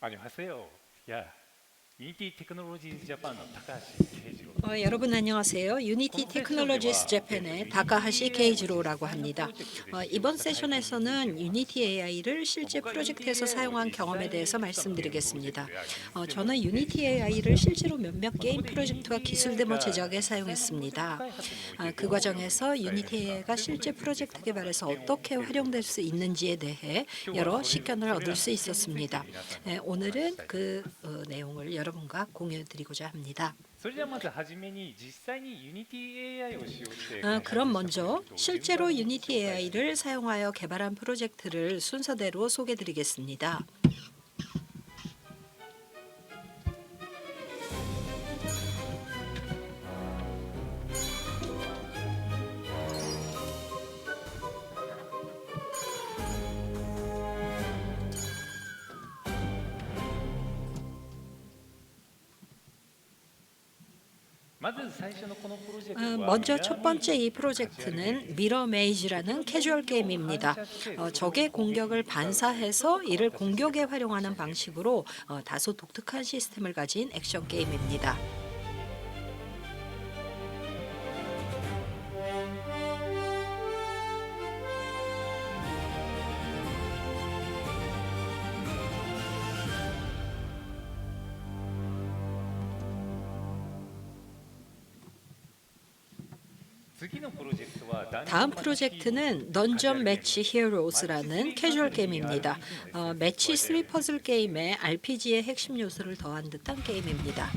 안녕하세요. 야, 유니티 테크놀로지즈 자panの高橋慶次郎 여러분 안녕하세요. 유니티 테크놀로지스 재팬의 다카하시 케이지로라고 합니다. 이번 세션에서는 유니티 AI를 실제 프로젝트에서 사용한 경험에 대해서 말씀드리겠습니다. 저는 유니티 AI를 실제로 몇몇 게임 프로젝트와 기술 데모 제작에 사용했습니다. 그 과정에서 유니티 AI가 실제 프로젝트 개발에서 어떻게 활용될 수 있는지에 대해 여러 식견을 얻을 수 있었습니다. 오늘은 그 내용을 여러분과 공유드리고자 합니다. それではまずはじめに実際に Unity AI を使用して 그럼 먼저 실제로 유니티 AI를 사용하여 개발한 프로젝트를 순서대로 소개드리겠습니다. 먼저 첫 번째 이 프로젝트는 미러 메이즈라는 캐주얼 게임입니다. 적의 공격을 반사해서 이를 공격에 활용하는 방식으로 다소 독특한 시스템을 가진 액션 게임입니다. 다음 프로젝트는 던전 매치 히어로즈라는 캐주얼 게임입니다. 매치 3 퍼즐 게임에 RPG의 핵심 요소를 더한 듯한 게임입니다.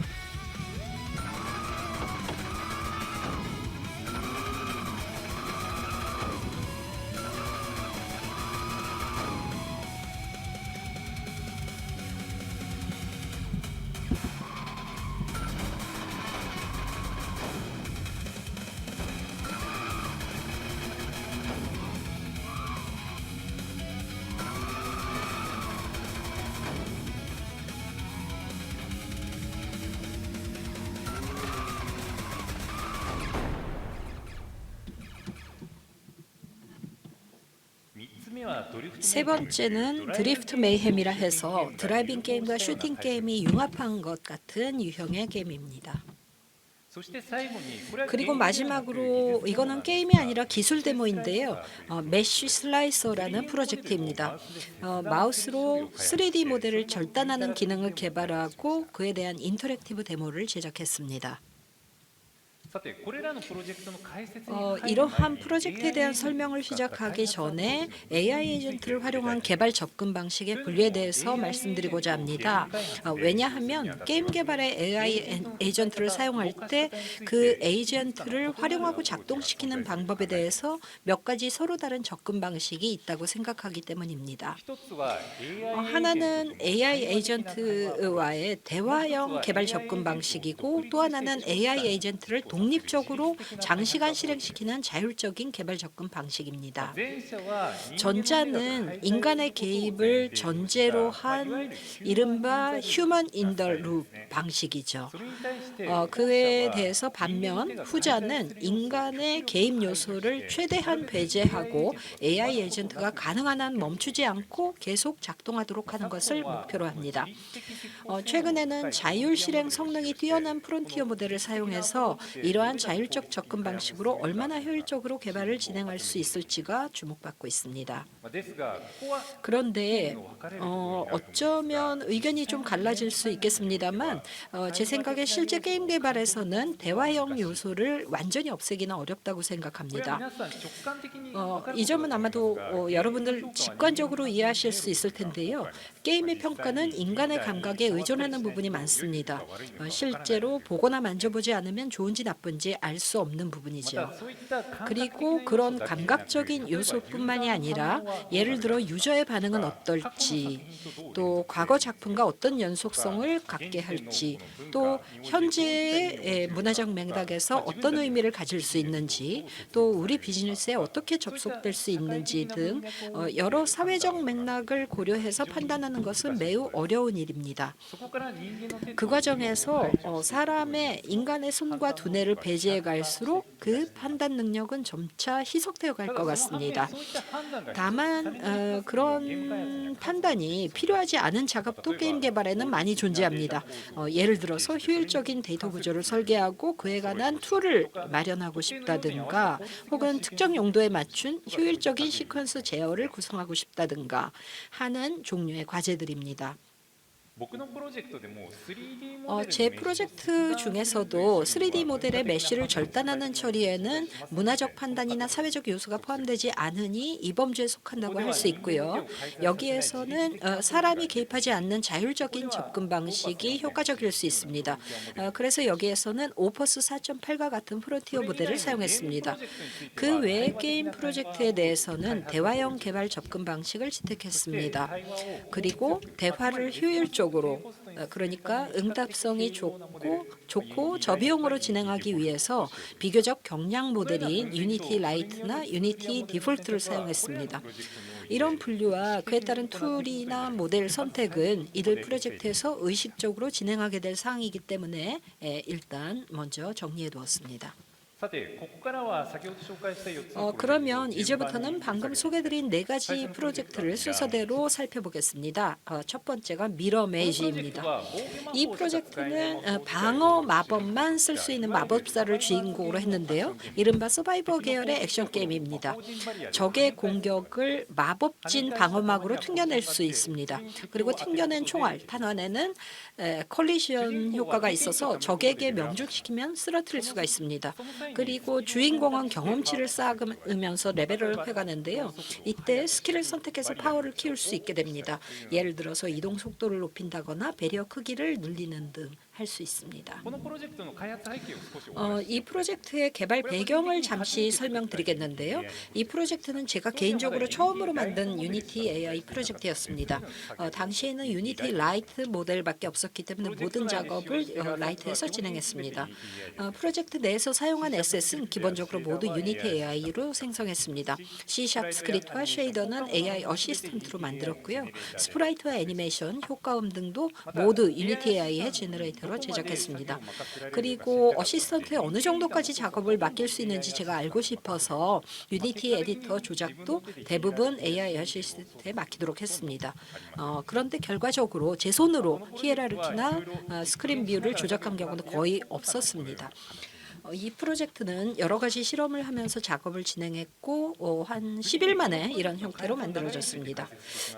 세 번째는 드리프트 메이햄이라 해서 드라이빙 게임과 슈팅 게임이 융합한 것 같은 유형의 게임입니다. 그리고 마지막으로 이거는 게임이 아니라 기술 데모인데요. 메쉬 슬라이서라는 프로젝트입니다. 마우스로 3D 모델을 절단하는 기능을 개발하고 그에 대한 인터랙티브 데모를 제작했습니다. 이러한 프로젝트에 대한 설명을 시작하기 전에 AI 에이전트를 활용한 개발 접근 방식의 분류에 대해서 말씀드리고자 합니다. 왜냐하면 게임 개발에 AI 에이전트를 사용할 때 그 에이전트를 활용하고 작동시키는 방법에 대해서 몇 가지 서로 다른 접근 방식이 있다고 생각하기 때문입니다. 하나는 AI 에이전트와의 대화형 개발 접근 방식이고 또 하나는 AI 에이전트를 독립적으로 장시간 실행시키는 자율적인 개발 접근 방식입니다. 전자는 인간의 개입을 전제로 한 이른바 휴먼 인 더 룹 방식이죠. 그에 대해서 반면 후자는 인간의 개입 요소를 최대한 배제하고 AI 에이전트가 가능한 한 멈추지 않고 계속 작동하도록 하는 것을 목표로 합니다. 최근에는 자율 실행 성능이 뛰어난 프론티어 모델을 사용해서 이러한 자율적 접근 방식으로 얼마나 효율적으로 개발을 진행할 수 있을지가 주목받고 있습니다. 그런데 어쩌면 의견이 좀 갈라질 수 있겠습니다만 제 생각에 실제 게임 개발에서는 대화형 요소를 완전히 없애기는 어렵다고 생각합니다. 이 점은 아마도 여러분들 직관적으로 이해하실 수 있을 텐데요. 게임의 평가는 인간의 감각에 의존하는 부분이 많습니다. 실제로 보거나 만져보지 않으면 좋은지 나쁜지 알 수 없는 부분이죠. 그리고 그런 감각적인 요소뿐만이 아니라 예를 들어 유저의 반응은 어떨지, 또 과거 작품과 어떤 연속성을 갖게 할지, 또 현재의 문화적 맥락에서 어떤 의미를 가질 수 있는지, 또 우리 비즈니스에 어떻게 접속될 수 있는지 등 여러 사회적 맥락을 고려해서 판단하는 것은 매우 어려운 일입니다. 그 과정에서 사람의 인간의 손과 두뇌를 모델을 배제해 갈수록 그 판단 능력은 점차 희석되어 갈 것 같습니다. 다만 그런 판단이 필요하지 않은 작업도 게임 개발에는 많이 존재합니다. 예를 들어서 효율적인 데이터 구조를 설계하고 그에 관한 툴을 마련하고 싶다든가 혹은 특정 용도에 맞춘 효율적인 시퀀스 제어를 구성하고 싶다든가 하는 종류의 과제들입니다. 제 프로젝트 중에서도 3D 모델의 메쉬를 절단하는 처리에는 문화적 판단이나 사회적 요소가 포함되지 않으니 이 범주에 속한다고 할 수 있고요. 여기에서는 사람이 개입하지 않는 자율적인 접근 방식이 효과적일 수 있습니다. 그래서 여기에서는 오퍼스 4.8과 같은 프론티어 모델을 사용했습니다. 그 외 게임 프로젝트에 대해서는 대화형 개발 접근 방식을 채택했습니다. 그리고 대화를 효율적으로 그러니까 응답성이 좋고 저비용으로 진행하기 위해서 비교적 경량 모델인 유니티 라이트나 유니티 디폴트를 사용했습니다. 이런 분류와 그에 따른 툴이나 모델 선택은 이들 프로젝트에서 의식적으로 진행하게 될 사항이기 때문에 일단 먼저 정리해 두었습니다. 그러면 이제부터는 방금 소개드린 4가지 프로젝트를 순서대로 살펴보겠습니다. 첫 번째가 미러 메이지입니다. 이 프로젝트는 방어 마법만 쓸 수 있는 마법사를 주인공으로 했는데요. 이른바 서바이버 계열의 액션 게임입니다. 적의 공격을 마법진 방어막으로 튕겨낼 수 있습니다. 그리고 튕겨낸 총알, 탄환에는 콜리션 효과가 있어서 적에게 명중시키면 쓰러뜨릴 수가 있습니다. 그리고 주인공은 경험치를 쌓으면서 레벨을 회가는데요. 이때 스킬을 선택해서 파워를 키울 수 있게 됩니다. 예를 들어서 이동 속도를 높인다거나 배리어 크기를 늘리는 등 할 수 있습니다. 이 프로젝트의 개발 배경을 잠시 설명드리겠는데요. 이 프로젝트는 제가 개인적으로 처음으로 만든 유니티 AI 프로젝트였습니다. 당시에는 유니티 라이트 모델밖에 없었기 때문에 모든 작업을 라이트에서 진행했습니다. 프로젝트 내에서 사용한 에셋은 기본적으로 모두 유니티 AI로 생성했습니다. C# 스크립트와 쉐이더는 AI 어시스턴트로 만들었고요. 스프라이트와 애니메이션, 효과음 등도 모두 유니티 AI의 제너레이터로 제작했습니다. 그리고 어시스턴트에 어느 정도까지 작업을 맡길 수 있는지 제가 알고 싶어서 유니티 에디터 조작도 대부분 AI 어시스턴트에 맡기도록 했습니다. 그런데 결과적으로 제 손으로 히에라르키나 스크린 뷰를 조작한 경우는 거의 없었습니다. 이 프로젝트는 여러 가지 실험을 하면서 작업을 진행했고 한 10일 만에 이런 형태로 만들어졌습니다.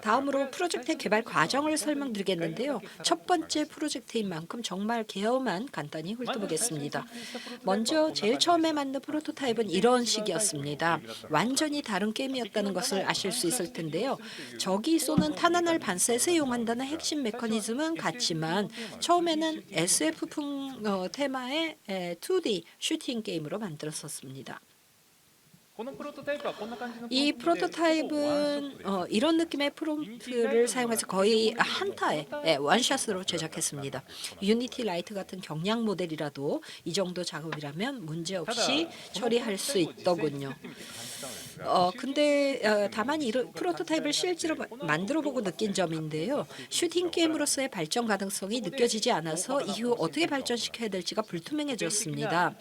다음으로 프로젝트의 개발 과정을 설명드리겠는데요. 첫 번째 프로젝트인 만큼 정말 개요만 간단히 훑어보겠습니다. 먼저 제일 처음에 만든 프로토타입은 이런 식이었습니다. 완전히 다른 게임이었다는 것을 아실 수 있을 텐데요. 적이 쏘는 탄환을 반사해서 이용한다는 핵심 메커니즘은 같지만 처음에는 SF풍 테마의 2D 슈팅 게임으로 만들었었습니다. 이 프로토타입은 이런 느낌의 프롬프트를 사용해서 거의 한타에 원샷으로 제작했습니다. 유니티 라이트 같은 경량 모델이라도 이 정도 작업이라면 문제없이 처리할 수 있더군요. 근데 다만 이 프로토타입을 실제로 만들어보고 느낀 점인데요. 슈팅 게임으로서의 발전 가능성이 느껴지지 않아서 이후 어떻게 발전시켜야 될지가 불투명해졌습니다.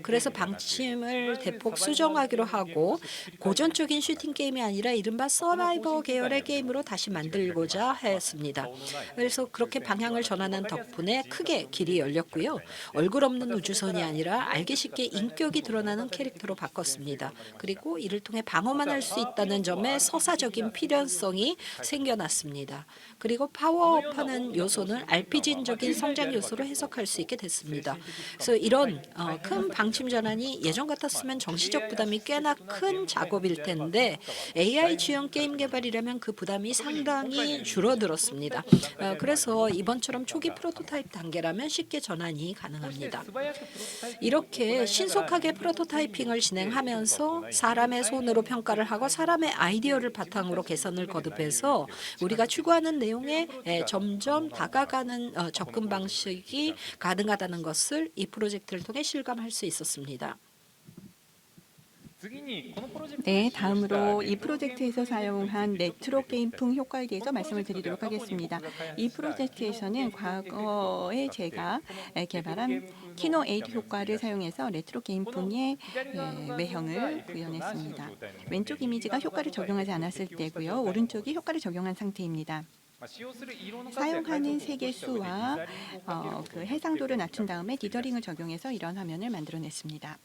그래서 방침을 대폭 수정하기로 하고 고전적인 슈팅 게임이 아니라 이른바 서바이버 계열의 게임으로 다시 만들고자 했습니다. 그래서 그렇게 방향을 전환한 덕분에 크게 길이 열렸고요. 얼굴 없는 우주선이 아니라 알기 쉽게 인격이 드러나는 캐릭터로 바꿨습니다. 그리고 이를 통해 방어만 할 수 있다는 점에 서사적인 필연성이 생겨났습니다. 그리고 파워업하는 요소는 RPG적인 성장 요소로 해석할 수 있게 됐습니다. 그래서 이런 큰 방침 전환이 예전 같았으면 정신적 부담이 꽤나 큰 작업일 텐데 AI 주형 게임 개발이라면 그 부담이 상당히 줄어들었습니다. 그래서 이번처럼 초기 프로토타입 단계라면 쉽게 전환이 가능합니다. 이렇게 신속하게 프로토타이핑을 진행하면서 사람의 손으로 평가를 하고 사람의 아이디어를 바탕으로 개선을 거듭해서 우리가 추구하는 내용에 점점 다가가는 접근 방식이 가능하다는 것을 이 프로젝트를 통해 실감할 수 있었습니다. 네, 다음으로 이 프로젝트에서 사용한 레트로 게임풍 효과에 대해서 말씀을 드리도록 하겠습니다. 이 프로젝트에서는 과거에 제가 개발한 키노 8 효과를 사용해서 레트로 게임풍의 외형을 구현했습니다. 왼쪽 이미지가 효과를 적용하지 않았을 때고요. 오른쪽이 효과를 적용한 상태입니다. 사용하는 색의 수와 그 해상도를 낮춘 다음에 디더링을 적용해서 이런 화면을 만들어냈습니다.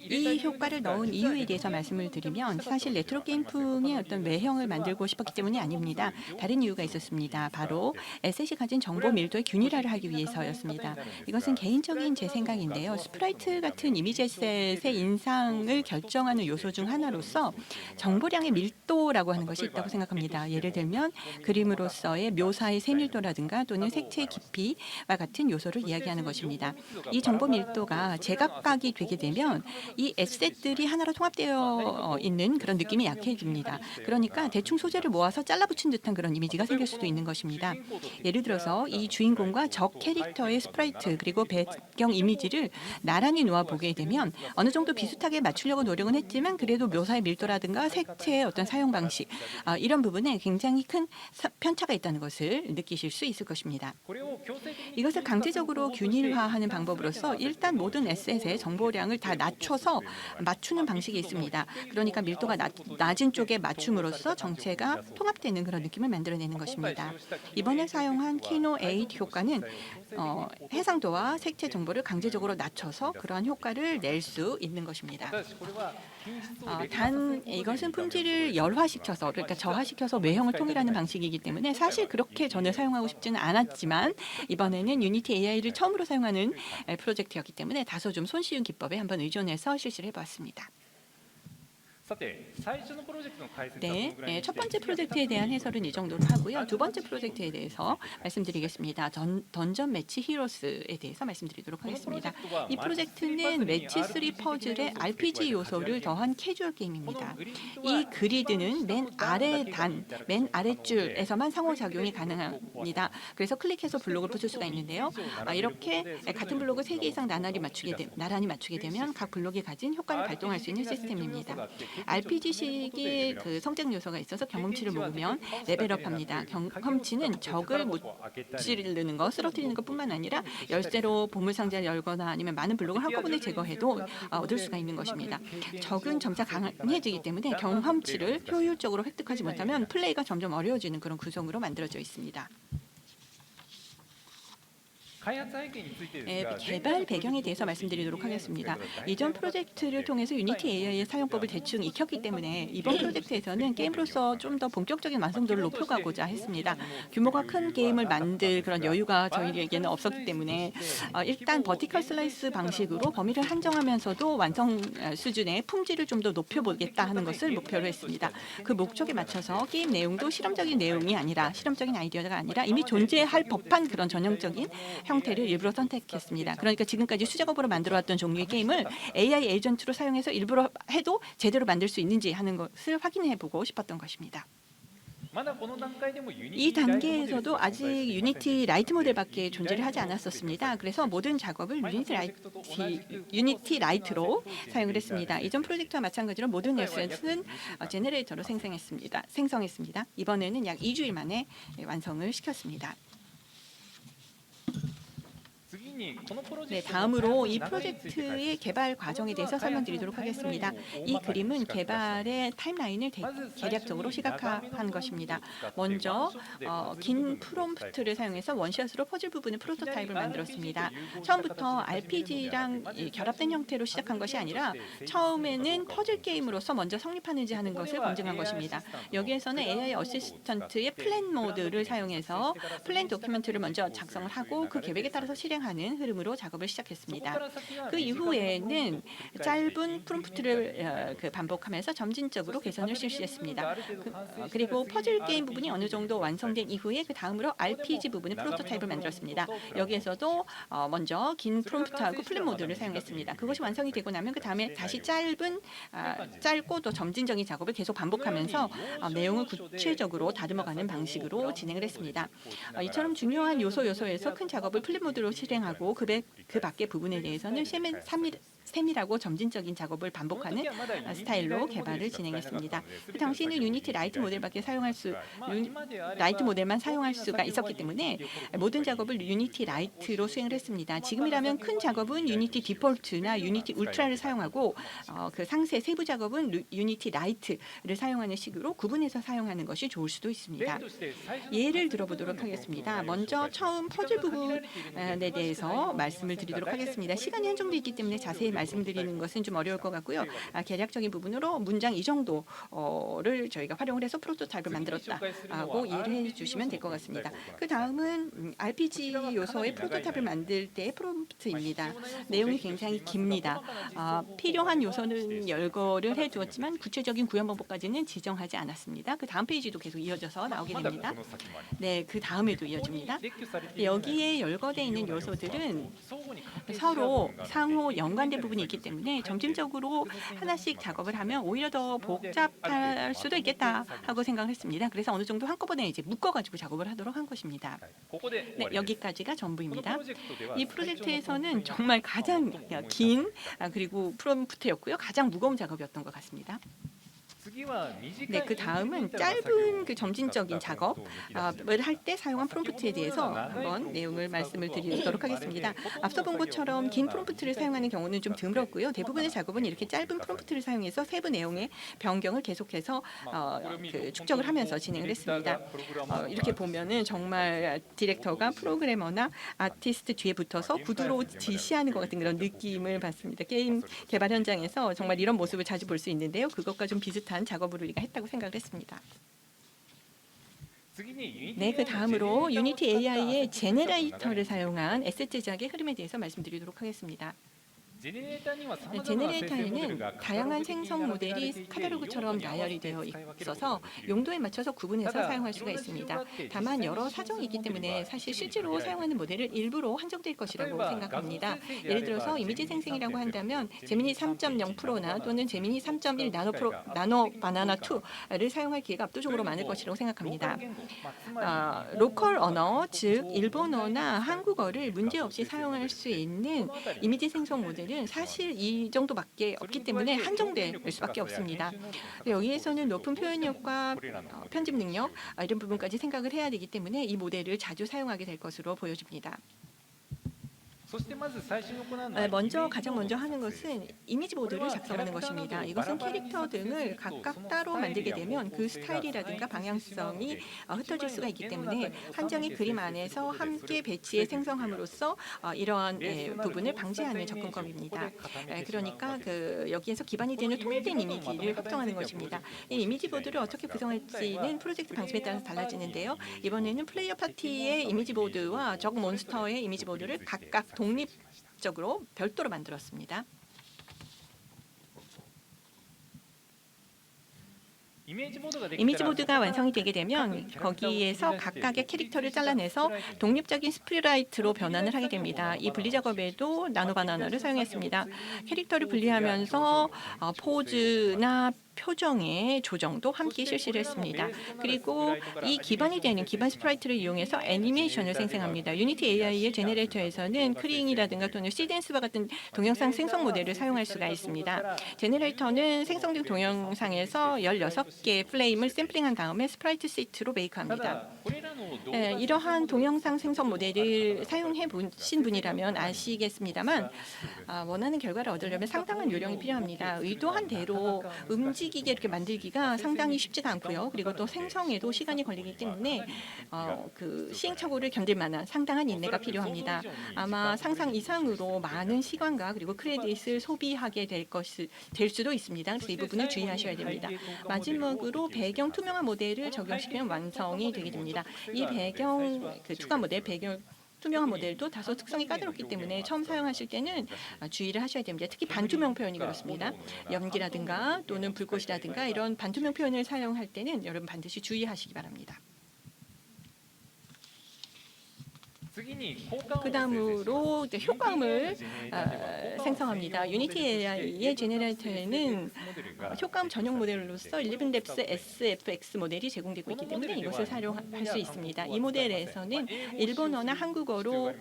이 효과를 넣은 이유에 대해서 말씀을 드리면 사실 레트로 게임풍의 어떤 외형을 만들고 싶었기 때문이 아닙니다. 다른 이유가 있었습니다. 바로 에셋이 가진 정보 밀도의 균일화를 하기 위해서였습니다. 이것은 개인적인 제 생각인데요. 스프라이트 같은 이미지 에셋의 인상을 결정하는 요소 중 하나로서 정보량의 밀도라고 하는 것이 있다고 생각합니다. 예를 들면 그림으로서의 묘사의 세밀도라든가 또는 색채의 깊이와 같은 요소를 이야기하는 것입니다. 이 정보 밀도가 제각각이 되게 되면 이 에셋들이 하나로 통합되어 있는 그런 느낌이 약해집니다. 그러니까 대충 소재를 모아서 잘라붙인 듯한 그런 이미지가 생길 수도 있는 것입니다. 예를 들어서 이 주인공과 적 캐릭터의 스프라이트 그리고 배경 이미지를 나란히 놓아보게 되면 어느 정도 비슷하게 맞추려고 노력은 했지만 그래도 묘사의 밀도라든가 색채의 어떤 사용 방식 이런 부분에 굉장히 큰 편차가 있다는 것을 느끼실 수 있을 것입니다. 이것을 강제적으로 균일화하는 방법으로서 일단 모든 에셋의 정보량을 다 낮춰서 맞추는 방식이 있습니다. 그러니까 밀도가 낮은 쪽에 맞춤으로써 정체가 통합되는 그런 느낌을 만들어내는 것입니다. 이번에 사용한 키노 8 효과는 해상도와 색채 정보를 강제적으로 낮춰서 그러한 효과를 낼 수 있는 것입니다. 단 이것은 품질을 열화시켜서 그러니까 저하시켜서 외형을 통일하는 방식이기 때문에 사실 그렇게 전혀 사용하고 싶지는 않았지만 이번에는 유니티 AI를 처음으로 사용하는 프로젝트였기 때문에 다소 좀 손쉬운 기법에 한번 의존해서 실시를 해보았습니다. 네, 첫 번째 프로젝트에 대한 해설은 이 정도로 하고요. 두 번째 프로젝트에 대해서 말씀드리겠습니다. 던전 매치 히로스에 대해서 말씀드리도록 하겠습니다. 이 프로젝트는 매치 3 퍼즐의 RPG 요소를 더한 캐주얼 게임입니다. 이 그리드는 맨 아랫줄에서만 상호작용이 가능합니다. 그래서 클릭해서 블록을 부술 수가 있는데요. 이렇게 같은 블록을 3개 이상 나란히 맞추게 되면 각 블록이 가진 효과를 발동할 수 있는 시스템입니다. RPG식의 그 성장 요소가 있어서 경험치를 모으면 레벨업합니다. 경험치는 적을 무찌르는 거, 쓰러뜨리는 것뿐만 아니라 열쇠로 보물 상자를 열거나 아니면 많은 블록을 한꺼번에 제거해도 얻을 수가 있는 것입니다. 적은 점차 강해지기 때문에 경험치를 효율적으로 획득하지 못하면 플레이가 점점 어려워지는 그런 구성으로 만들어져 있습니다. 개발 배경에 대해서 말씀드리도록 하겠습니다. 이전 프로젝트를 통해서 유니티 AI의 사용법을 대충 익혔기 때문에 이번 프로젝트에서는 게임으로서 좀 더 본격적인 완성도를 높여가고자 했습니다. 규모가 큰 게임을 만들 그런 여유가 저희에게는 없었기 때문에 일단 버티컬 슬라이스 방식으로 범위를 한정하면서도 완성 수준의 품질을 좀 더 높여보겠다 하는 것을 목표로 했습니다. 그 목적에 맞춰서 게임 내용도 실험적인 내용이 아니라 실험적인 아이디어가 아니라 이미 존재할 법한 그런 전형적인 형태를 일부러 선택했습니다. 그러니까 지금까지 수작업으로 만들어왔던 종류의 게임을 AI 에이전트로 사용해서 일부러 해도 제대로 만들 수 있는지 하는 것을 확인해보고 싶었던 것입니다. 이 단계에서도 아직 유니티 라이트 모델밖에 존재를 하지 않았었습니다. 그래서 모든 작업을 유니티 라이트로 사용을 했습니다. 이전 프로젝트와 마찬가지로 모든 에셋은 제너레이터로 생성했습니다. 이번에는 약 2주일 만에 완성을 시켰습니다. 네, 다음으로 이 프로젝트의 개발 과정에 대해서 설명드리도록 하겠습니다. 이 그림은 개발의 타임라인을 대략적으로 시각화한 것입니다. 먼저 긴 프롬프트를 사용해서 원샷으로 퍼즐 부분의 프로토타입을 만들었습니다. 처음부터 RPG랑 결합된 형태로 시작한 것이 아니라 처음에는 퍼즐 게임으로서 먼저 성립하는지 하는 것을 검증한 것입니다. 여기에서는 AI 어시스턴트의 플랜 모드를 사용해서 플랜 도큐멘트를 먼저 작성을 하고 그 계획에 따라서 실행하는 흐름으로 작업을 시작했습니다. 그 이후에는 짧은 프롬프트를 반복하면서 점진적으로 개선을 실시했습니다. 그리고 퍼즐 게임 부분이 어느 정도 완성된 이후에 그 다음으로 RPG 부분의 프로토타입을 만들었습니다. 여기에서도 먼저 긴 프롬프트하고 플랜 모드를 사용했습니다. 그것이 완성이 되고 나면 그 다음에 다시 짧고 또 점진적인 작업을 계속 반복하면서 내용을 구체적으로 다듬어가는 방식으로 진행을 했습니다. 이처럼 중요한 요소에서 큰 작업을 플랜 모드로 실행하고 그 밖의 부분에 대해서는 세밀하고 점진적인 작업을 반복하는 스타일로 개발을 진행했습니다. 그 당시에는 유니티 라이트 모델밖에 라이트 모델만 사용할 수가 있었기 때문에 모든 작업을 유니티 라이트로 수행을 했습니다. 지금이라면 큰 작업은 유니티 디폴트나 유니티 울트라를 사용하고 그 상세 세부 작업은 유니티 라이트를 사용하는 식으로 구분해서 사용하는 것이 좋을 수도 있습니다. 예를 들어보도록 하겠습니다. 먼저 처음 퍼즐 부분에 대해서 말씀을 드리도록 하겠습니다. 시간이 한정돼 있기 때문에 자세히 말씀드리는 것은 좀 어려울 것 같고요. 개략적인 부분으로 문장 이 정도를 저희가 활용을 해서 프로토타입을 만들었다고 이해를 해주시면 될 것 같습니다. 그 다음은 RPG 요소의 프로토타입을 만들 때의 프롬프트입니다. 내용이 굉장히 깁니다. 필요한 요소는 열거를 해두었지만 구체적인 구현 방법까지는 지정하지 않았습니다. 그 다음 페이지도 계속 이어져서 나오게 됩니다. 네, 그 다음에도 이어집니다. 여기에 열거되어 있는 요소들은 서로 상호 연관된 부분이 있기 때문에 점진적으로 하나씩 작업을 하면 오히려 더 복잡할 수도 있겠다 하고 생각을 했습니다. 그래서 어느 정도 한꺼번에 이제 묶어가지고 작업을 하도록 한 것입니다. 네, 여기까지가 전부입니다. 이 프로젝트에서는 정말 가장 긴 그리고 프롬프트였고요. 가장 무거운 작업이었던 것 같습니다. 네, 그 다음은 짧은 그 점진적인 작업을 할 때 사용한 프롬프트에 대해서 한번 내용을 말씀을 드리도록 하겠습니다. 앞서 본 것처럼 긴 프롬프트를 사용하는 경우는 좀 드물었고요. 대부분의 작업은 이렇게 짧은 프롬프트를 사용해서 세부 내용의 변경을 계속해서 그 축적을 하면서 진행을 했습니다. 이렇게 보면은 정말 디렉터가 프로그래머나 아티스트 뒤에 붙어서 구두로 지시하는 것 같은 그런 느낌을 받습니다. 게임 개발 현장에서 정말 이런 모습을 자주 볼 수 있는데요. 그것과 좀 비슷한 작업을 우리가 했다고 생각을 했습니다. 네, 그 다음으로 유니티 AI의 제네레이터를 사용한 에셋 제작의 흐름에 대해서 말씀드리도록 하겠습니다. 제네레이터에는 다양한 생성 모델이 카탈로그처럼 나열이 되어 있어서 용도에 맞춰서 구분해서 사용할 수가 있습니다. 다만 여러 사정이 있기 때문에 사실 실제로 사용하는 모델은 일부러 한정될 것이라고 생각합니다. 예를 들어서 이미지 생성이라고 한다면 제미니 3.0 프로나 또는 제미니 3.1 나노 바나나 2를 사용할 기회가 압도적으로 많을 것이라고 생각합니다. 로컬 언어, 즉 일본어나 한국어를 문제없이 사용할 수 있는 이미지 생성 모델 사실 이 정도밖에 없기 때문에 한정될 수밖에 없습니다. 여기에서는 높은 표현력과 편집 능력 이런 부분까지 생각을 해야 되기 때문에 이 모델을 자주 사용하게 될 것으로 보여집니다. 가장 먼저 하는 것은 이미지 보드를 작성하는 것입니다. 이것은 캐릭터 등을 각각 따로 만들게 되면 그 스타일이라든가 방향성이 흩어질 수가 있기 때문에 한 장의 그림 안에서 함께 배치해 생성함으로써 이러한 부분을 방지하는 접근법입니다. 그러니까 여기에서 기반이 되는 통일된 이미지를 확정하는 것입니다. 이 이미지 보드를 어떻게 구성할지는 프로젝트 방식에 따라서 달라지는데요. 이번에는 플레이어 파티의 이미지 보드와 적 몬스터의 이미지 보드를 각각 독립적으로 별도로 만들었습니다. 이미지 보드가 완성이 되게 되면 거기에서 각각의 캐릭터를 잘라내서 독립적인 스프라이트로 변환을 하게 됩니다. 이 분리 작업에도 나노바나나를 사용했습니다. 캐릭터를 분리하면서 포즈나 표정의 조정도 함께 실시를 했습니다. 그리고 이 기반이 되는 기반 스프라이트를 이용해서 애니메이션을 생성합니다. 유니티 AI의 제네레이터에서는 크링이라든가 또는 시덴스와 같은 동영상 생성 모델을 사용할 수가 있습니다. 제네레이터는 생성된 동영상에서 16개 프레임을 샘플링한 다음에 스프라이트 시트로 메이크합니다. 이러한 동영상 생성 모델을 사용해 보신 분이라면 아시겠습니다만 원하는 결과를 얻으려면 상당한 요령이 필요합니다. 의도한 대로 움직이게 이렇게 만들기가 상당히 쉽지가 않고요. 그리고 또 생성에도 시간이 걸리기 때문에 그 시행착오를 견딜 만한 상당한 인내가 필요합니다. 아마 상상 이상으로 많은 시간과 그리고 크레딧을 소비하게 될 수도 있습니다. 그래서 이 부분을 주의하셔야 됩니다. 마지막으로 배경 투명한 모델을 적용시키면 완성이 되게 됩니다. 이 배경 투과 모델 투명한 모델도 다소 특성이 까다롭기 때문에 처음 사용하실 때는 주의를 하셔야 됩니다. 특히 반투명 표현이 그렇습니다. 연기라든가 또는 불꽃이라든가 이런 반투명 표현을 사용할 때는 여러분 반드시 주의하시기 바랍니다. 그 다음으로 이제 효과음을 생성합니다. 유니티 AI의 제네레이터에는 효과음 전용 모델로서 11뎁스 SFX 모델이 제공되고 있기 때문에 이것을 사용할 수 있습니다. 이 모델에서는 일본어나 한국어로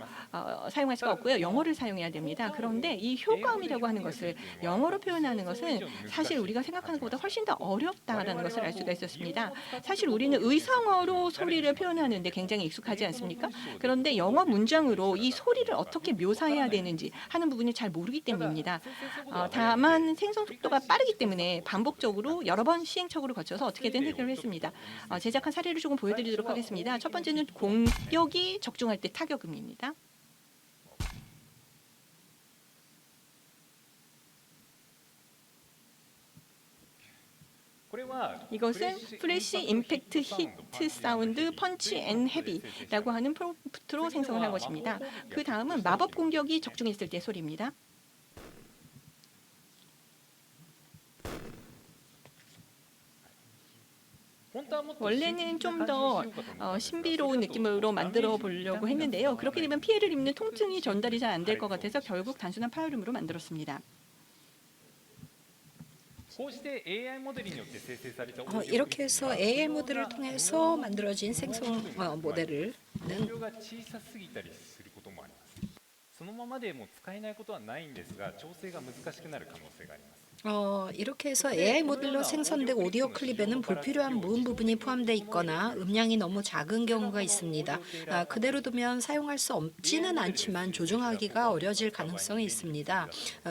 사용할 수가 없고요. 영어를 사용해야 됩니다. 그런데 이 효과음이라고 하는 것을 영어로 표현하는 것은 사실 우리가 생각하는 것보다 훨씬 더 어렵다라는 것을 알 수가 있었습니다. 사실 우리는 의성어로 소리를 표현하는데 굉장히 익숙하지 않습니까? 그런데 영어 문장으로 이 소리를 어떻게 묘사해야 되는지 하는 부분이 잘 모르기 때문입니다. 다만 생성 속도가 빠르기 때문에 반복적으로 여러 번 시행착오를 거쳐서 어떻게든 해결을 했습니다. 제작한 사례를 조금 보여드리도록 하겠습니다. 첫 번째는 공격이 적중할 때 타격음입니다. 이것은 프레시 임팩트 히트 사운드 펀치 앤 헤비라고 하는 프롬프트로 생성을 한 것입니다. 그 다음은 마법 공격이 적중했을 때 소리입니다. 원래는 좀 더 신비로운 느낌으로 만들어 보려고 했는데요. 그렇게 되면 피해를 입는 통증이 전달이 잘 안 될 것 같아서 결국 단순한 파열음으로 만들었습니다. 이렇게 해서 AI 모델을 통해서 만들어진 생성 모델을 そのままでも使えないことはないんですが、調整が難しくなる可能性があります。 이렇게 해서 AI 모델로 생성된 오디오 클립에는 불필요한 무음 부분이 포함되어 있거나 음량이 너무 작은 경우가 있습니다. 그대로 두면 사용할 수 없지는 않지만 조정하기가 어려질 가능성이 있습니다.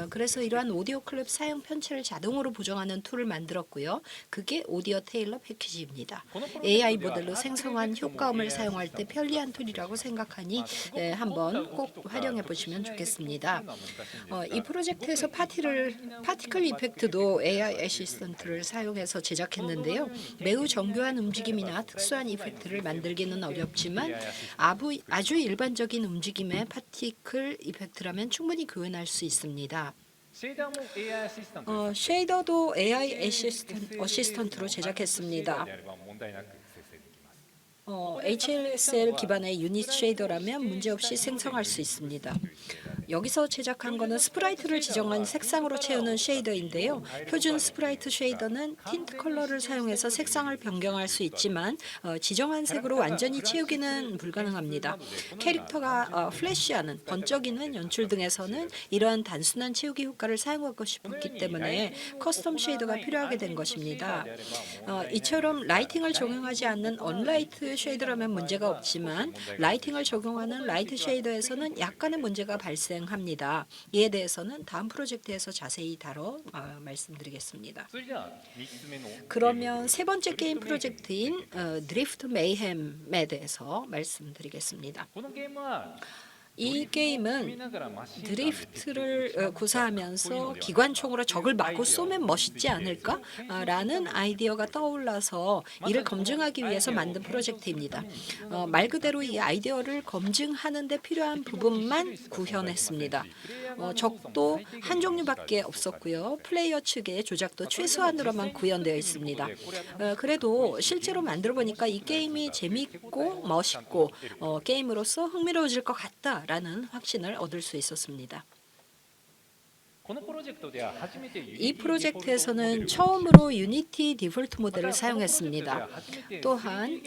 그래서 이러한 오디오 클립 사용 편차를 자동으로 보정하는 툴을 만들었고요. 그게 오디오 테일러 패키지입니다. AI 모델로 생성한 효과음을 사용할 때 편리한 툴이라고 생각하니 한번 꼭 활용해 보시면 좋겠습니다. 이 프로젝트에서 파티클 이펙트도 AI 어시스턴트를 사용해서 제작했는데요. 매우 정교한 움직임이나 특수한 이펙트를 만들기는 어렵지만 아주 일반적인 움직임의 파티클 이펙트라면 충분히 구현할 수 있습니다. 쉐이더도 AI 어시스턴트로 제작했습니다. HLSL 기반의 유닛 쉐이더라면 문제없이 생성할 수 있습니다. 여기서 제작한 것은 스프라이트를 지정한 색상으로 채우는 쉐이더인데요. 표준 스프라이트 쉐이더는 틴트 컬러를 사용해서 색상을 변경할 수 있지만 지정한 색으로 완전히 채우기는 불가능합니다. 캐릭터가 플래시하는 번쩍이는 연출 등에서는 이러한 단순한 채우기 효과를 사용하고 싶었기 때문에 커스텀 쉐이더가 필요하게 된 것입니다. 이처럼 라이팅을 적용하지 않는 언라이트 쉐이더라면 문제가 없지만 라이팅을 적용하는 라이트 쉐이더에서는 약간의 문제가 발생합니다. 이에 대해서는 다음 프로젝트에서 자세히 다뤄 말씀드리겠습니다. 그러면 세 번째 게임 프로젝트인 드리프트 메이햄에 대해서 말씀드리겠습니다. 이 게임은 드리프트를 구사하면서 기관총으로 적을 마구 쏘면 멋있지 않을까? 라는 아이디어가 떠올라서 이를 검증하기 위해서 만든 프로젝트입니다. 말 그대로 이 아이디어를 검증하는 데 필요한 부분만 구현했습니다. 적도 한 종류밖에 없었고요. 플레이어 측의 조작도 최소한으로만 구현되어 있습니다. 그래도 실제로 만들어 보니까 이 게임이 재미있고 멋있고 게임으로서 흥미로워질 것 같다. 라는 확신을 얻을 수 있었습니다. 이 프로젝트에서는 처음으로 유니티 디폴트 모델을 사용했습니다. 또한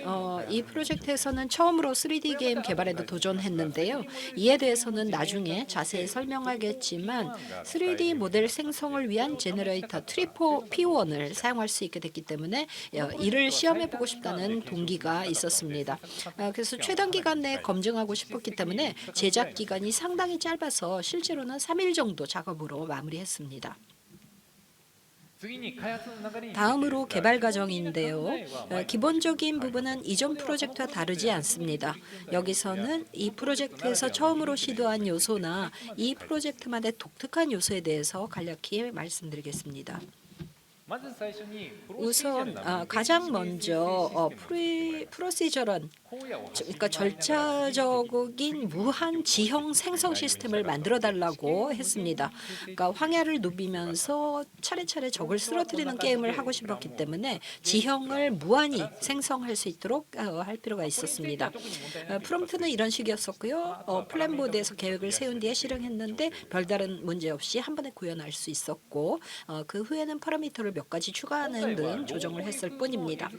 이 프로젝트에서는 처음으로 3D 게임 개발에도 도전했는데요. 이에 대해서는 나중에 자세히 설명하겠지만 3D 모델 생성을 위한 제너레이터 트리포 P1을 사용할 수 있게 됐기 때문에 이를 시험해보고 싶다는 동기가 있었습니다. 그래서 최단 기간 내에 검증하고 싶었기 때문에 제작 기간이 상당히 짧아서 실제로는 3일 정도 작업으로 마무리했습니다. 다음으로 개발 과정인데요. 기본적인 부분은 이전 프로젝트와 다르지 않습니다. 여기서는 이 프로젝트에서 처음으로 시도한 요소나 이 프로젝트만의 독특한 요소에 대해서 간략히 말씀드리겠습니다. 우선 가장 먼저 프로시저런 그러니까 절차적인 무한 지형 생성 시스템을 만들어 달라고 했습니다. 그러니까 황야를 누비면서 차례차례 적을 쓰러뜨리는 게임을 하고 싶었기 때문에 지형을 무한히 생성할 수 있도록 할 필요가 있었습니다. 프롬프트는 이런 식이었었고요. 플랜보드에서 계획을 세운 뒤에 실행했는데 별다른 문제 없이 한 번에 구현할 수 있었고 그 후에는 파라미터를 몇 가지 추가하는 등 조정을 했을 뿐입니다.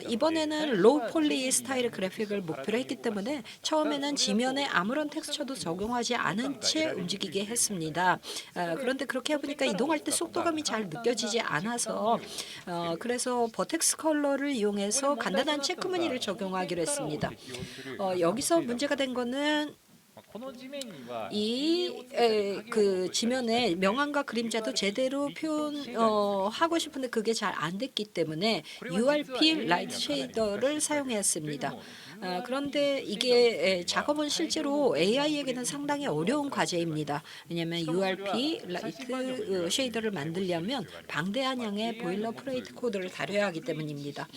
이번에는 로우 폴리 스타일 그래픽을 목표로 했기 때문에 처음에는 지면에 아무런 텍스처도 적용하지 않은 채 움직이게 했습니다. 그런데 그렇게 해보니까 이동할 때 속도감이 잘 느껴지지 않아서 그래서 버텍스 컬러를 이용해서 간단한 체크 무늬를 적용하기로 했습니다. 여기서 문제가 된 거는 그 지면에 명암과 그림자도 제대로 표현하고 싶은데 그게 잘 안 됐기 때문에 URP 라이트 쉐이더를 사용했습니다. 그런데 이게 작업은 실제로 AI에게는 상당히 어려운 과제입니다. 왜냐하면 URP 라이트 쉐이더를 만들려면 방대한 양의 보일러 플레이트 코드를 다뤄야 하기 때문입니다.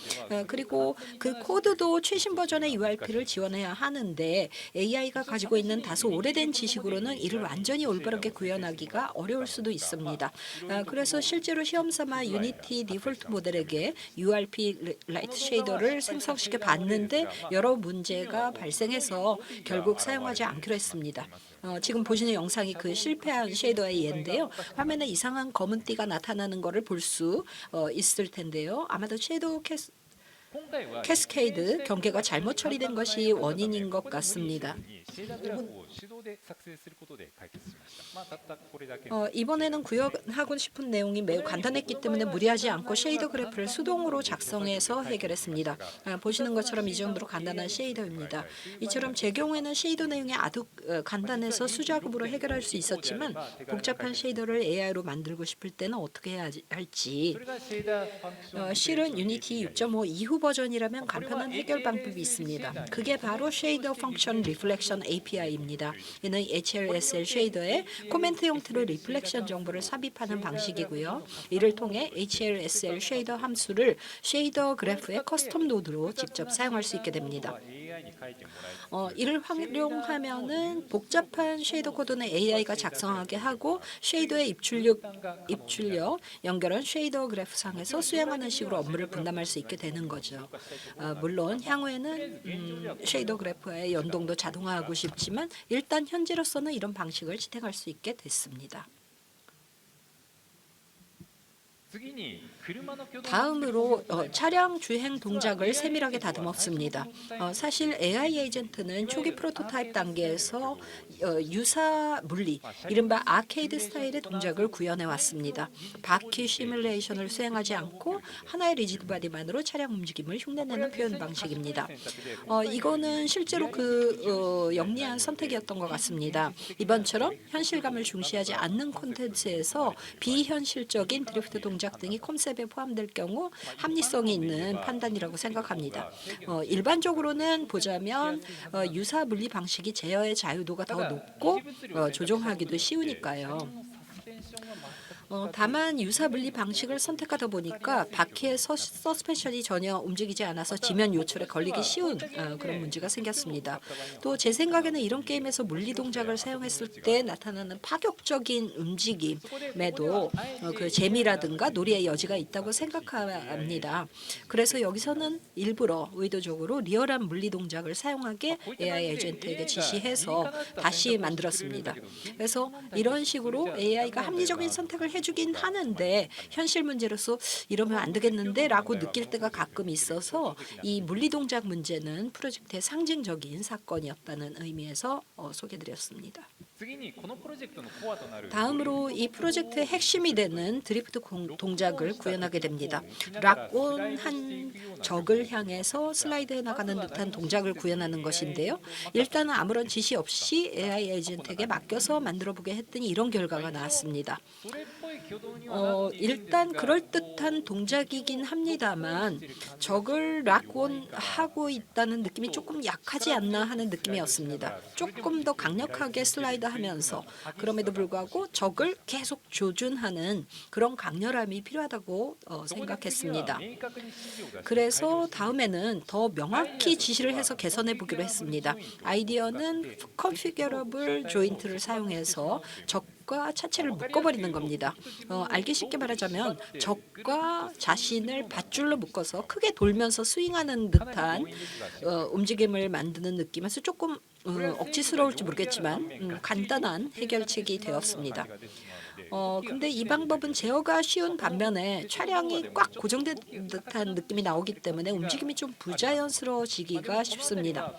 그리고 그 코드도 최신 버전의 URP를 지원해야 하는데 AI가 가지고 있는 다소 오래된 지식으로는 이를 완전히 올바르게 구현하기가 어려울 수도 있습니다. 그래서 실제로 시험삼아 유니티 디폴트 모델에게 URP 라이트 쉐이더를 생성시켜 봤는데 여러 문제가 발생해서 결국 사용하지 않기로 했습니다. 지금 보시는 영상이 그 실패한 쉐이더의 예인데요. 화면에 이상한 검은 띠가 나타나는 것을 볼 수 있을 텐데요. 아마도 섀도우 캐스케이드 경계가 잘못 처리된 것이 원인인 것 같습니다. 이번에는 구현하고 싶은 내용이 매우 간단했기 때문에 무리하지 않고 쉐이더 그래프를 수동으로 작성해서 해결했습니다. 보시는 것처럼 이 정도로 간단한 쉐이더입니다. 이처럼 제 경우에는 쉐이더 내용이 아주 간단해서 수작업으로 해결할 수 있었지만 복잡한 쉐이더를 AI로 만들고 싶을 때는 어떻게 해야 할지 실은 유니티 6.5 이후 버전이라면 간편한 해결 방법이 있습니다. 그게 바로 쉐이더 펑션 리플렉션 API입니다. 이는 HLSL 쉐이더에 코멘트 형태로 리플렉션 정보를 삽입하는 방식이고요. 이를 통해 HLSL 쉐이더 함수를 쉐이더 그래프의 커스텀 노드로 직접 사용할 수 있게 됩니다. 이를 활용하면은 복잡한 쉐이더 코드는 AI가 작성하게 하고 쉐이더의 입출력, 연결은 쉐이더 그래프상에서 수행하는 식으로 업무를 분담할 수 있게 되는 거죠. 물론 향후에는 쉐이더 그래프의 연동도 자동화하고 싶지만 일단 현재로서는 이런 방식을 지탱할 수 있게 됐습니다. 다음으로 차량 주행 동작을 세밀하게 다듬었습니다. 사실 AI 에이전트는 초기 프로토타입 단계에서 유사 물리, 이른바 아케이드 스타일의 동작을 구현해 왔습니다. 바퀴 시뮬레이션을 수행하지 않고 하나의 리지드 바디만으로 차량 움직임을 흉내내는 표현 방식입니다. 이거는 실제로 영리한 선택이었던 것 같습니다. 이번처럼 현실감을 중시하지 않는 콘텐츠에서 비현실적인 드리프트 동작 등이 콘셉트에 포함될 경우 합리성이 있는 판단이라고 생각합니다. 일반적으로는 보자면 유사 물리 방식이 제어의 자유도가 더 높고 조종하기도 쉬우니까요. 다만 유사 물리 방식을 선택하다 보니까 바퀴의 서스펜션이 전혀 움직이지 않아서 지면 요철에 걸리기 쉬운 그런 문제가 생겼습니다. 또 제 생각에는 이런 게임에서 물리 동작을 사용했을 때 나타나는 파격적인 움직임에도 그 재미라든가 놀이의 여지가 있다고 생각합니다. 그래서 여기서는 일부러 의도적으로 리얼한 물리 동작을 사용하게 AI 에이전트에게 지시해서 다시 만들었습니다. 그래서 이런 식으로 AI가 합리적인 선택을 해주긴 하는데 현실 문제로서 이러면 안 되겠는데 라고 느낄 때가 가끔 있어서 이 물리동작 문제는 프로젝트의 상징적인 사건이었다는 의미에서 소개드렸습니다. 다음으로 이 프로젝트의 핵심이 되는 드리프트 동작을 구현하게 됩니다. 락온한 적을 향해서 슬라이드해 나가는 듯한 동작을 구현하는 것인데요. 일단은 아무런 지시 없이 AI 에이전트에게 맡겨서 만들어보게 했더니 이런 결과가 나왔습니다. 일단 그럴듯한 동작이긴 합니다만 적을 락온하고 있다는 느낌이 조금 약하지 않나 하는 느낌이었습니다. 조금 더 강력하게 슬라이드하면서 그럼에도 불구하고 적을 계속 조준하는 그런 강렬함이 필요하다고 생각했습니다. 그래서 다음에는 더 명확히 지시를 해서 개선해 보기로 했습니다. 아이디어는 컨피규러블 조인트를 사용해서 적과 차체를 묶어버리는 겁니다. 알기 쉽게 말하자면 적과 자신을 밧줄로 묶어서 크게 돌면서 스윙하는 듯한 움직임을 만드는 느낌에서 조금 억지스러울지 모르겠지만 간단한 해결책이 되었습니다. 근데 이 방법은 제어가 쉬운 반면에 차량이 꽉 고정된 듯한 느낌이 나오기 때문에 움직임이 좀 부자연스러워지기가 쉽습니다.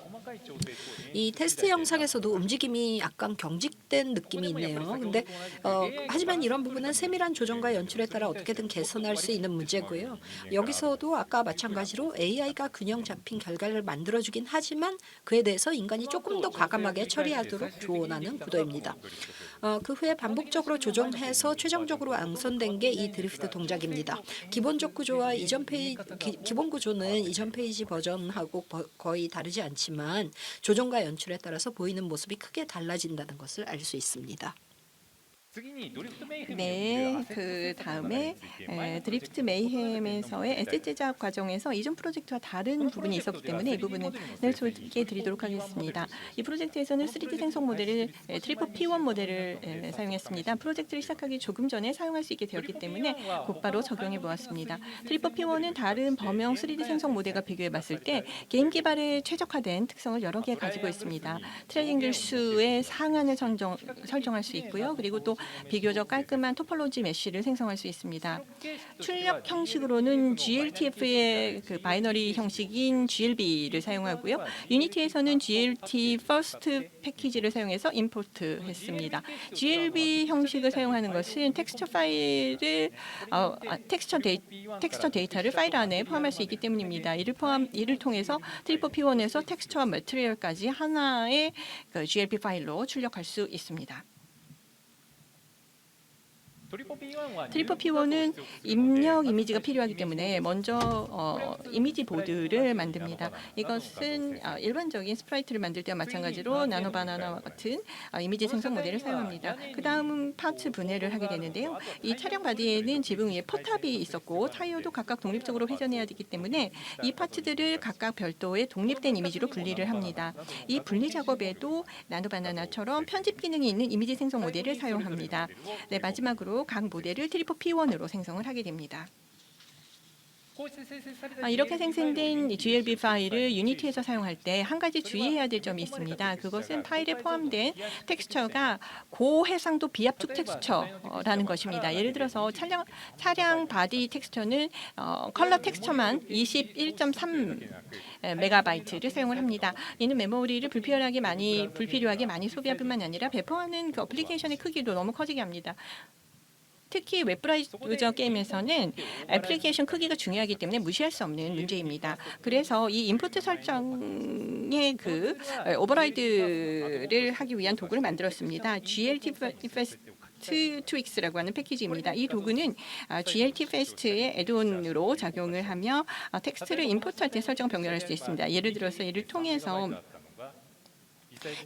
이 테스트 영상에서도 움직임이 약간 경직된 느낌이 있네요. 근데 하지만 이런 부분은 세밀한 조정과 연출에 따라 어떻게든 개선할 수 있는 문제고요. 여기서도 아까 마찬가지로 AI가 균형 잡힌 결과를 만들어주긴 하지만 그에 대해서 인간이 조금 더 과감하게 처리하도록 조언하는 구도입니다. 그 후에 반복적으로 조정해서 최종적으로 완성된 게 이 드리프트 동작입니다. 기본적 구조와 기본 구조는 이전 페이지 버전하고 거의 다르지 않지만 조정과 연출에 따라서 보이는 모습이 크게 달라진다는 것을 알 수 있습니다. 네, 그 다음에 드리프트 메이햄에서의 에셋 제작 과정에서 이전 프로젝트와 다른 부분이 있었기 때문에 이 부분을 소개해 드리도록 하겠습니다. 이 프로젝트에서는 3D 생성 모델을 트리플 P1 모델을 사용했습니다. 프로젝트를 시작하기 조금 전에 사용할 수 있게 되었기 때문에 곧바로 적용해 보았습니다. 트리플 P1은 다른 범용 3D 생성 모델과 비교해 봤을 때 게임 개발에 최적화된 특성을 여러 개 가지고 있습니다. 트레이닝 수의 상한을 설정할 수 있고요. 그리고 또 비교적 깔끔한 토폴로지 메쉬를 생성할 수 있습니다. 출력 형식으로는 GLTF의 그 바이너리 형식인 GLB를 사용하고요. 유니티에서는 GLT First 패키지를 사용해서 임포트했습니다. GLB 형식을 사용하는 것은 텍스처 파일을 텍스처 데이터를 파일 안에 포함할 수 있기 때문입니다. 이를 통해서 트리플 P1에서 텍스처와 매트리얼까지 하나의 그 GLB 파일로 출력할 수 있습니다. 트리플 P1은 입력 이미지가 필요하기 때문에 먼저 이미지 보드를 만듭니다. 이것은 일반적인 스프라이트를 만들 때와 마찬가지로 나노바나나와 같은 이미지 생성 모델을 사용합니다. 그 다음 파츠 분해를 하게 되는데요. 이 차량 바디에는 지붕 위에 포탑이 있었고 타이어도 각각 독립적으로 회전해야 되기 때문에 이 파츠들을 각각 별도의 독립된 이미지로 분리를 합니다. 이 분리 작업에도 나노바나나처럼 편집 기능이 있는 이미지 생성 모델을 사용합니다. 네, 마지막으로 각 모델을 트리플 P1으로 생성을 하게 됩니다. 이렇게 생성된 GLB 파일을 유니티에서 사용할 때 한 가지 주의해야 될 점이 있습니다. 그것은 파일에 포함된 텍스처가 고해상도 비압축 텍스처라는 것입니다. 예를 들어서 차량 바디 텍스처는 컬러 텍스처만 21.3 메가바이트를 사용을 합니다. 이는 메모리를 불필요하게 많이 소비할 뿐만 아니라 배포하는 그 어플리케이션의 크기도 너무 커지게 합니다. 특히 웹브라우저 게임에서는 애플리케이션 크기가 중요하기 때문에 무시할 수 없는 문제입니다. 그래서 이 인풋 설정의 그 오버라이드를 하기 위한 도구를 만들었습니다. GLT 트윅스라고 하는 패키지입니다. 이 도구는 GLT 페스트의 애드온으로 작용을 하며 텍스트를 임포트할 때 설정 변경할 수 있습니다. 예를 들어서 이를 통해서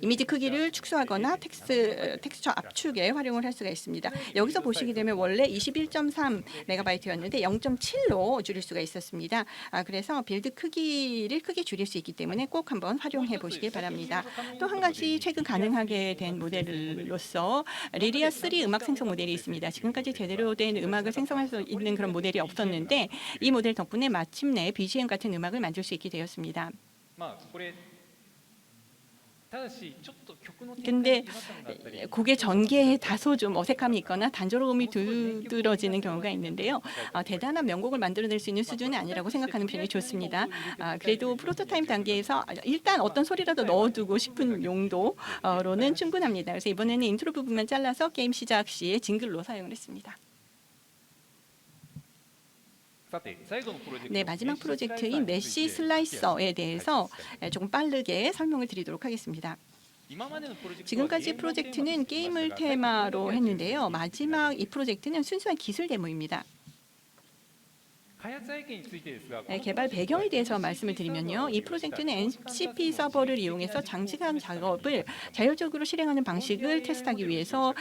이미지 크기를 축소하거나 텍스처 압축에 활용을 할 수가 있습니다. 여기서 보시게 되면 원래 21.3 메가바이트였는데 0.7로 줄일 수가 있었습니다. 그래서 빌드 크기를 크게 줄일 수 있기 때문에 꼭 한번 활용해 보시길 바랍니다. 또 한 가지 최근 가능하게 된 모델로서 리리아 3 음악 생성 모델이 있습니다. 지금까지 제대로 된 음악을 생성할 수 있는 그런 모델이 없었는데 이 모델 덕분에 마침내 BGM 같은 음악을 만들 수 있게 되었습니다. 근데 곡의 전개에 다소 좀 어색함이 있거나 단조로움이 두드러지는 경우가 있는데요. 대단한 명곡을 만들어낼 수 있는 수준은 아니라고 생각하는 편이 좋습니다. 그래도 프로토타입 단계에서 일단 어떤 소리라도 넣어두고 싶은 용도로는 충분합니다. 그래서 이번에는 인트로 부분만 잘라서 게임 시작 시에 징글로 사용을 했습니다. 네, 마지막 프로젝트인 메시 슬라이서에 대해서 조금 빠르게 설명을 드리도록 하겠습니다. 지금까지 프로젝트는 게임을 테마로 했는데요. 마지막 이 프로젝트는 순수한 기술 데모입니다. 개발 배경에 대해서 말씀을 드리면요. 이 프로젝트는 MCP 서버를 이용해서 장시간 작업을 자율적으로 실행하는 방식을 테스트하기 위해서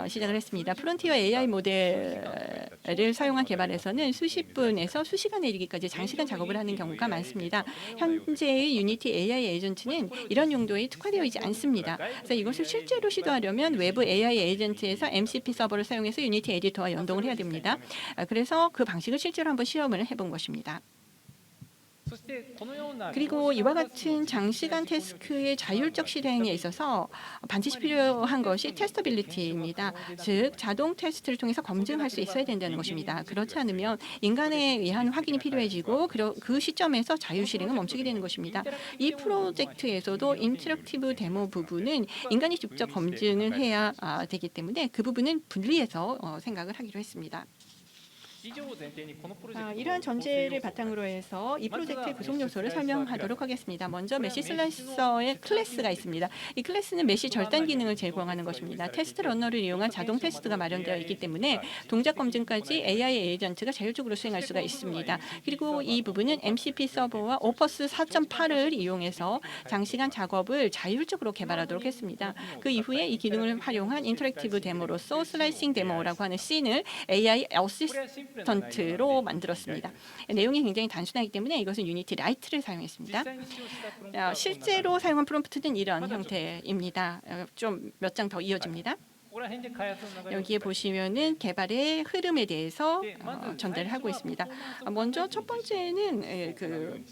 시작을 했습니다. 프론티어 AI 모델을 사용한 개발에서는 수십 분에서 수시간에 이르기까지 장시간 작업을 하는 경우가 많습니다. 현재의 유니티 AI 에이전트는 이런 용도에 특화되어 있지 않습니다. 그래서 이것을 실제로 시도하려면 외부 AI 에이전트에서 MCP 서버를 사용해서 유니티 에디터와 연동을 해야 됩니다. 그래서 그 방식을 실제로 한번 시험을 해본 것입니다. 그리고 이와 같은 장시간 태스크의 자율적 실행에 있어서 반드시 필요한 것이 테스터빌리티입니다. 즉 자동 테스트를 통해서 검증할 수 있어야 된다는 것입니다. 그렇지 않으면 인간에 의한 확인이 필요해지고 그 시점에서 자율 실행은 멈추게 되는 것입니다. 이 프로젝트에서도 인터랙티브 데모 부분은 인간이 직접 검증을 해야 되기 때문에 그 부분은 분리해서 생각을 하기로 했습니다. 이러한 전제를 바탕으로 해서 이 프로젝트의 구성 요소를 설명하도록 하겠습니다. 먼저 메시 슬라이서의 클래스가 있습니다. 이 클래스는 메시 절단 기능을 제공하는 것입니다. 테스트 러너를 이용한 자동 테스트가 마련되어 있기 때문에 동작 검증까지 AI 에이전트가 자율적으로 수행할 수가 있습니다. 그리고 이 부분은 MCP 서버와 오퍼스 4.8을 이용해서 장시간 작업을 자율적으로 개발하도록 했습니다. 그 이후에 이 기능을 활용한 인터랙티브 데모로서 슬라이싱 데모라고 하는 씬을 AI 어시스턴트로 만들었습니다. 내용이 굉장히 단순하기 때문에 이것은 유니티 라이트를 사용했습니다. 실제로 사용한 프롬프트는 이런 형태입니다. 좀 몇 장 더 이어집니다. 여기에 보시면은 개발의 흐름에 대해서 전달을 하고 있습니다. 먼저 첫 번째는 그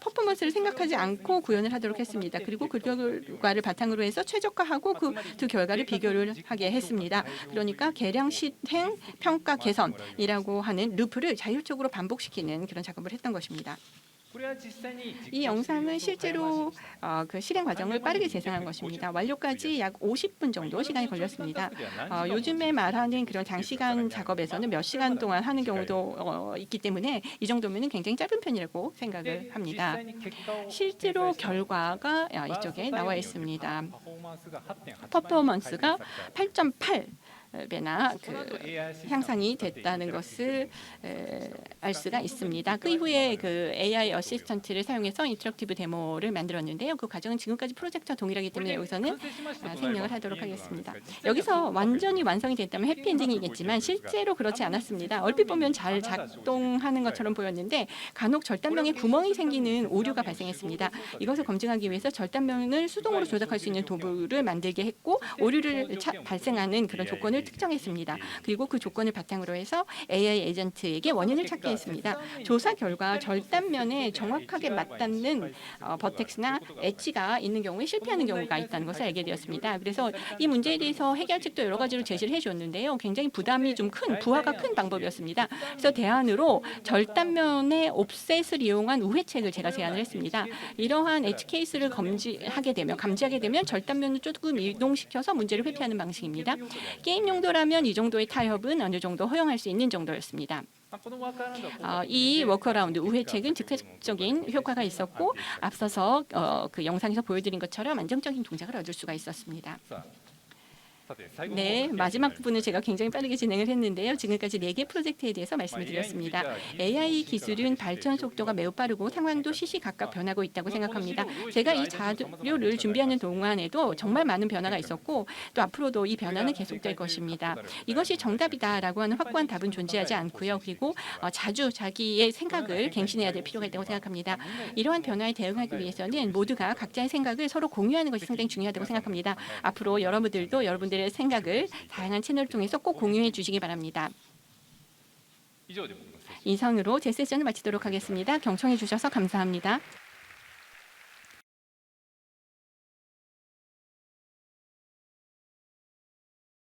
퍼포먼스를 생각하지 않고 구현을 하도록 했습니다. 그리고 그 결과를 바탕으로 해서 최적화하고 그 두 결과를 비교를 하게 했습니다. 그러니까 계량 실행 평가 개선이라고 하는 루프를 자율적으로 반복시키는 그런 작업을 했던 것입니다. 이 영상은 실제로 그 실행 과정을 빠르게 재생한 것입니다. 완료까지 약 50분 정도 시간이 걸렸습니다. 요즘에 말하는 그런 장시간 작업에서는 몇 시간 동안 하는 경우도 있기 때문에 이 정도면 굉장히 짧은 편이라고 생각을 합니다. 실제로 결과가 이쪽에 나와 있습니다. 퍼포먼스가 8.8 배나 향상이 됐다는 것을 알 수가 있습니다. 그 이후에 그 AI 어시스턴트를 사용해서 인터랙티브 데모를 만들었는데요. 그 과정은 지금까지 프로젝트와 동일하기 때문에 여기서는 생략을 하도록 하겠습니다. 여기서 완전히 완성이 됐다면 해피엔딩이겠지만 실제로 그렇지 않았습니다. 얼핏 보면 잘 작동하는 것처럼 보였는데 간혹 절단면에 구멍이 생기는 오류가 발생했습니다. 이것을 검증하기 위해서 절단면을 수동으로 조작할 수 있는 도구를 만들게 했고 오류를 발생하는 그런 조건을 특정했습니다. 그리고 그 조건을 바탕으로 해서 AI 에이전트에게 원인을 찾게 했습니다. 조사 결과 절단면에 정확하게 맞닿는 버텍스나 엣지가 있는 경우에 실패하는 경우가 있다는 것을 알게 되었습니다. 그래서 이 문제에 대해서 해결책도 여러 가지로 제시를 해주었는데요. 굉장히 부담이 좀 큰, 부하가 큰 방법이었습니다. 그래서 대안으로 절단면의 옵셋을 이용한 우회책을 제가 제안을 했습니다. 이러한 엣지 케이스를 감지하게 되면 절단면을 조금 이동시켜서 문제를 회피하는 방식입니다. 게임 용도라면 이 정도의 타협은 어느 정도 허용할 수 있는 정도였습니다. 이 워크어라운드 우회책은 즉각적인 효과가 있었고 앞서서 그 영상에서 보여드린 것처럼 안정적인 동작을 얻을 수가 있었습니다. 네, 마지막 부분을 제가 굉장히 빠르게 진행을 했는데요. 지금까지 4개 프로젝트에 대해서 말씀을 드렸습니다. AI 기술은 발전 속도가 매우 빠르고 상황도 시시각각 변하고 있다고 생각합니다. 제가 이 자료를 준비하는 동안에도 정말 많은 변화가 있었고 또 앞으로도 이 변화는 계속될 것입니다. 이것이 정답이다라고 하는 확고한 답은 존재하지 않고요. 그리고 자주 자기의 생각을 갱신해야 될 필요가 있다고 생각합니다. 이러한 변화에 대응하기 위해서는 모두가 각자의 생각을 서로 공유하는 것이 상당히 중요하다고 생각합니다. 앞으로 여러분들도 여러분들의 생각을 다양한 채널을 통해서 꼭 공유해 주시기 바랍니다. 이상으로 제 세션을 마치도록 하겠습니다. 경청해 주셔서 감사합니다.